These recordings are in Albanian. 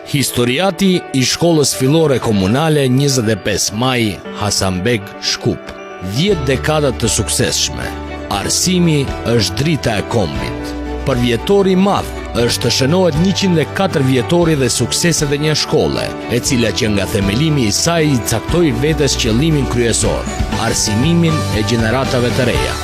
Historiati i shkollës fillore komunale 25 Maj, Hasanbeg, Shkup. 10 dekadat të suksesshme. Arsimi është drita e kombit. Për vjetori madh është të shënohet 104 vjetori dhe sukseset e një shkolle, e cila që nga themelimi i saj i caktoi vetes qëllimin kryesor, arsimimin e gjeneratave të reja.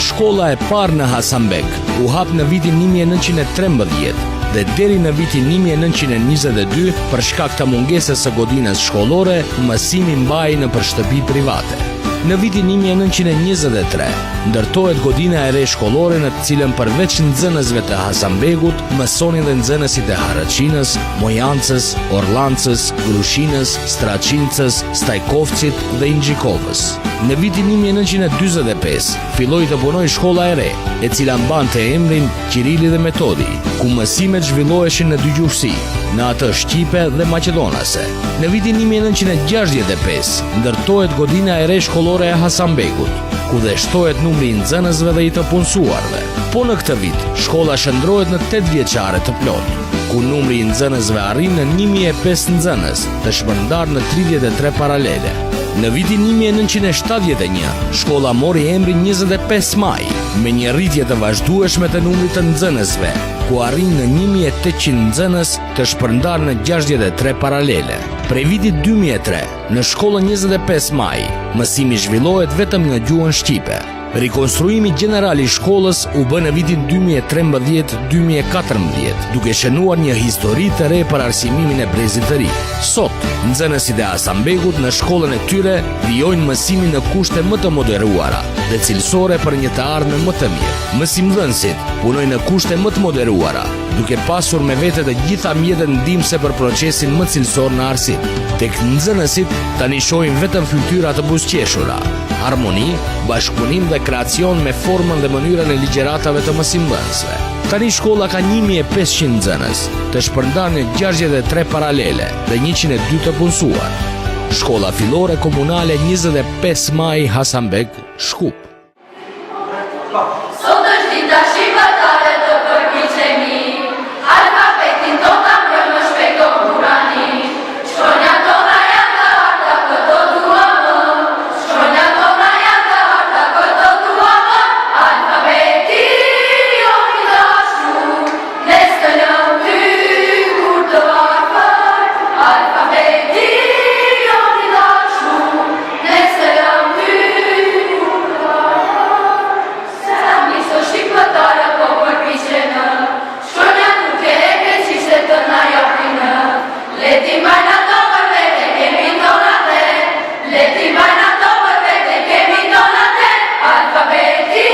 Shkolla e parë në Hasanbeg u hap në vitin 1913 dhe deri në vitin 1922 për shkak të mungesës së godinës shkollore, mësimi mbahej në shtëpi private. Në vitin 1923 ndërtohet godina e re shkollore në të cilën përveç nxënësve të Hasanbegut mësonin dhe nxënësit e Harraçinës, Mojancës, Orllancës, Grushinës, Straçincës, Stajkovcit dhe Inxhikovës. Në vitin 1945 filloi të punojë shkolla e re, e cila mbante emrin Kirili dhe Metodi, ku mësimet zhvilloheshin në dy gjuhësi, në atë shqipe dhe maqedonase. Në vitin 1965 ndërtohet godina e re shkollore e Hasanbegut, ku dhe shtohet numri i nxënësve dhe i të punësuarve. Po në këtë vit, shkolla shndrohet në 8 vjeçare të plotë, ku numri i nxënësve arrin në 1005 nxënës, të shpërndar në 33 paralele. Në vitin 1971, shkolla mori emrin 25 Maj, me një rritje të vazhdueshme të numrit të nxënësve, ku arrin në 1800 nxënës të shpërndar në 63 paralele. Prej vitit 2003, në shkollën 25 Maj, mësimi zhvillohet vetëm në gjuhën shqipe. Rikonstruimi gjeneral i shkollës u bë në vitin 2013-2014, duke shënuar një histori të re për arsimimin e brezit të ri. Sot, nxënësit e Hasanbegut në shkollën e tyre vijojnë mësimin në kushte më të moderuara dhe cilësore për një të ardhmen më të mirë. Mësimdhënësit punojnë në kushte më të moderuara, duke pasur me vete të gjitha mjetet ndihmëse për procesin më cilësor në arsim. Tek nxënësit tani shohim vetëm fytyra të buzëqeshura, harmoni, bashkëpunim dhe kreacion me formën dhe mënyrën e ligjëratave të mësimdhënësve. Tani shkolla ka 1500 nxënës, të shpërndarë në 63 paralele dhe 102 të punësuar. Shkolla fillore komunale 25 Maj, Hasanbeg, Shkup. Sot është dita shqiptare të përpiqemi, alfabetin ton ta mbrojmë shpejt o Kurani. Shkronja tona janë të harta, këto duam, shkronja tona janë të harta, këto duam. Alfabeti jon i dashur, ne s'këllëm ty kur të varfër. Alfabeti jon i dashur, ne s'këllëm ty kur të varfër. Sami së shqiptare po përpiqenë, shkronja nuk e ke qishte të na japinë. Leti mbajnë ato për vete, kemi donate. Leti mbajnë ato për vete, kemi donate. Alfabeti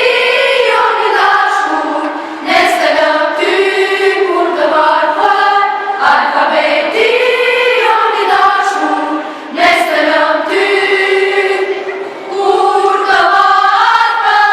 jon i dashur, ne s'këllëm ty kur të varfër. Alfabeti jon i dashur, ne s'këllëm ty kur të varfër.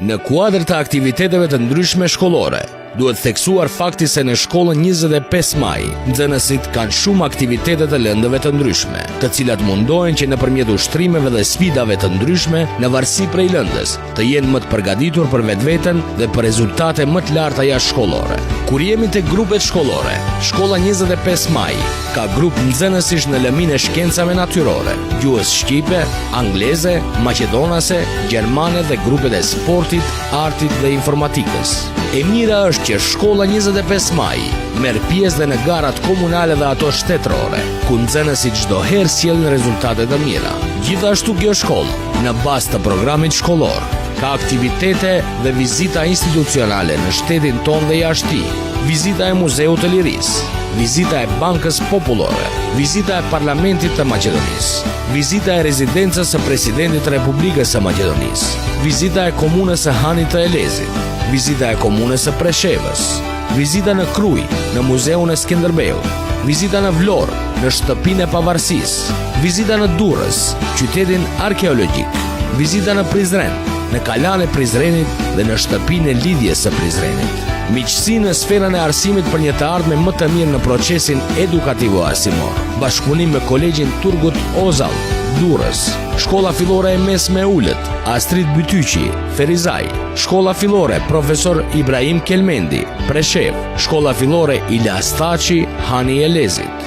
Në kuadër të aktiviteteve të ndryshme shkollore, duhet theksuar fakti se në shkollën 25 Maj, nxënësit kanë shumë aktivitete të lëndëve të ndryshme, të cilat mundohen që nëpërmjet ushtrimeve dhe sfidave të ndryshme, në varësi prej lëndës, të jenë më të përgatitur për vetveten dhe për rezultate më të larta jashtëshkollore. Kur jemi te grupet shkollore, shkolla 25 Maj ka grup nxënësish në lëmin e shkencave natyrore, gjuhës shqipe, angleze, maqedonase, gjermane dhe grupet e sportit, artit dhe informatikës. E mira është që shkolla 25 Maj merr pjesë dhe në garat komunale dhe ato shtetërore, ku nxënësit çdo herë sjellin rezultate të mira. Gjithashtu kjo shkollë, në bazë të programit shkollor, ka aktivitete dhe vizita institucionale në shtetin tonë dhe jashtë tij, vizita e Muzeut të Lirisë, vizita e Bankës Popullore, vizita e Parlamentit të Maqedonisë, vizita e rezidencës së Presidentit të Republikës së Maqedonisë, vizita e komunës së Hanit të Elezit, vizita e komunës së Preshevës, vizita në Krujë, në Muzeun e Skënderbeut, vizita në Vlorë, në Shtëpinë e Pavarësisë, vizita në Durrës, qytetin arkeologjik, vizita në Prizren, në Kalan e Prizrenit dhe në Shtëpinë e Lidhjes së Prizrenit. Miqësi në sferën e arsimit për një të ardhme më të mirë në procesin edukativo arsimor. Bashkëpunim me Kolegjin Turgut Ozall, Durrës. Shkolla fillore e mesme Ulët, Astrid Bytyqi, Ferizaj. Shkolla fillore Profesor Ibrahim Kelmendi, Preshev. Shkolla fillore Ilia Staçi, Hani Elezit.